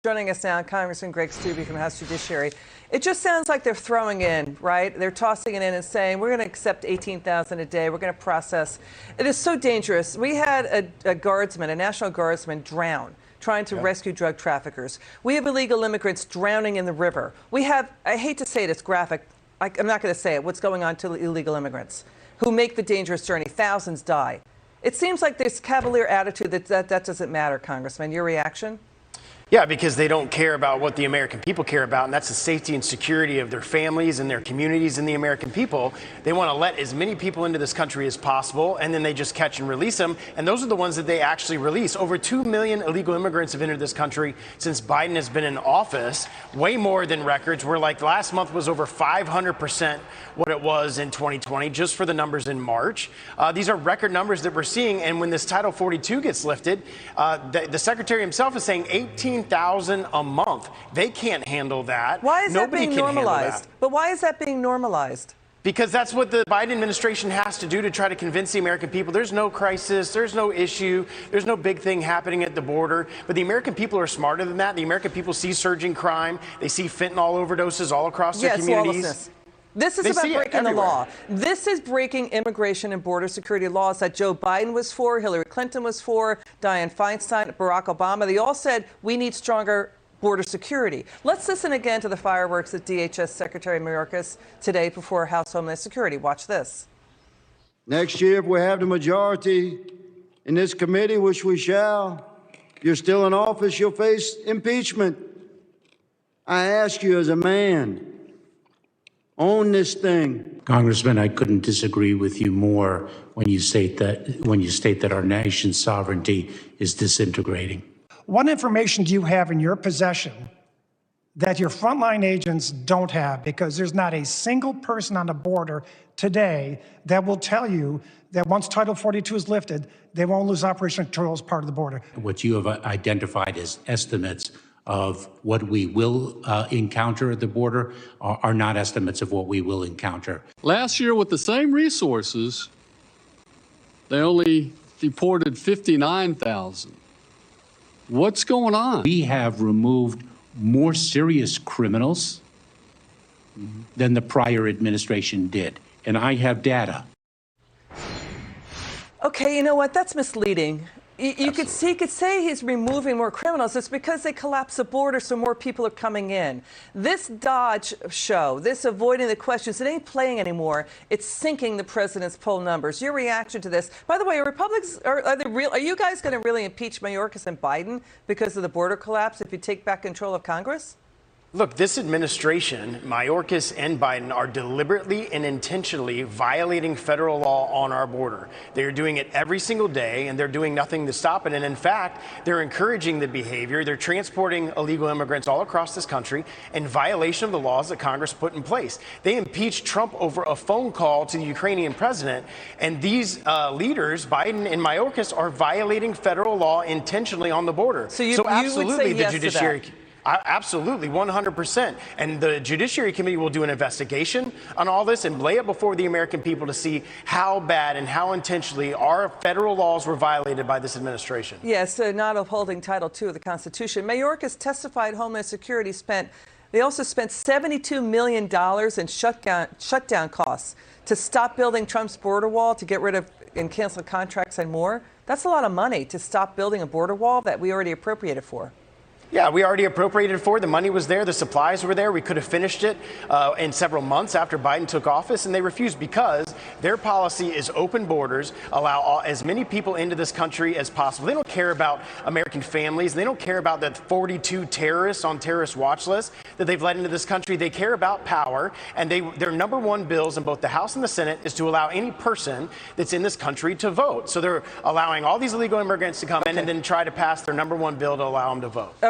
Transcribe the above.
Joining us now, Congressman Greg Steube from House Judiciary. It just sounds like they're throwing in, right? They're tossing it in and saying, we're going to accept 18,000 a day. We're going to process. It is so dangerous. We had a guardsman, a National Guardsman, drown trying to rescue drug traffickers. We have illegal immigrants drowning in the river. We have, I hate to say it, it's graphic. I'm not going to say it, what's going on to illegal immigrants who make the dangerous journey. Thousands die. It seems like this cavalier attitude that doesn't matter, Congressman. Your reaction? Yeah, because they don't care about what the American people care about, and that's the safety and security of their families and their communities and the American people. They want to let as many people into this country as possible, and then they just catch and release them. And those are the ones that they actually release. Over 2 million illegal immigrants have entered this country since Biden has been in office, way more than records. We're like last month was over 500% what it was in 2020, just for the numbers in March. These are record numbers that we're seeing. And when this Title 42 gets lifted, the secretary himself is saying 18,000 a month. They can't handle that. Why is that being normalized? But why is that being normalized? Because that's what the Biden administration has to do to try to convince the American people. There's no crisis, there's no issue, there's no big thing happening at the border. But the American people are smarter than that. The American people see surging crime. They see fentanyl overdoses all across their communities. Lawlessness. This is about breaking the law. This is breaking immigration and border security laws that Joe Biden was for, Hillary Clinton was for, Dianne Feinstein, Barack Obama. They all said we need stronger border security. Let's listen again to the fireworks at DHS Secretary Mayorkas today before House Homeland Security. Watch this. Next year, if we have the majority in this committee, which we shall, you're still in office, you'll face impeachment. I ask you as a man, own this thing. Congressman, I couldn't disagree with you more when you state that our nation's sovereignty is disintegrating. What information do you have in your possession that your frontline agents don't have? Because there's not a single person on the border today that will tell you that once Title 42 is lifted, they won't lose operational control as part of the border. What you have identified as estimates of what we will encounter at the border are not estimates of what we will encounter. Last year, with the same resources, they only deported 59,000. What's going on? We have removed more serious criminals than the prior administration did, and I have data. Okay, you know what? That's misleading. He could say he's removing more criminals. It's because they collapse the border so more people are coming in. This dodge show, this avoiding the questions, it ain't playing anymore. It's sinking the president's poll numbers. Your reaction to this? By the way, are you guys going to really impeach Mayorkas and Biden because of the border collapse if you take back control of Congress? Look, this administration, Mayorkas and Biden, are deliberately and intentionally violating federal law on our border. They're doing it every single day, and they're doing nothing to stop it. And in fact, they're encouraging the behavior. They're transporting illegal immigrants all across this country in violation of the laws that Congress put in place. They impeached Trump over a phone call to the Ukrainian president. And these leaders, Biden and Mayorkas, are violating federal law intentionally on the border. So absolutely, would say yes the judiciary. To that. Absolutely, 100%. And the Judiciary Committee will do an investigation on all this and lay it before the American people to see how bad and how intentionally our federal laws were violated by this administration. Yes, not upholding Title II of the Constitution. Mayorkas testified Homeland Security they also spent $72 million in shutdown costs to stop building Trump's border wall, to get rid of and cancel contracts and more. That's a lot of money to stop building a border wall that we already appropriated for. Yeah, we already appropriated for it. The money was there. The supplies were there. We could have finished it in several months after Biden took office, and they refused because their policy is open borders, allow as many people into this country as possible. They don't care about American families. They don't care about the 42 terrorists on terrorist watch list that they've let into this country. They care about power, and their number one bills in both the House and the Senate is to allow any person that's in this country to vote. So they're allowing all these illegal immigrants to come in and then try to pass their number one bill to allow them to vote. All right.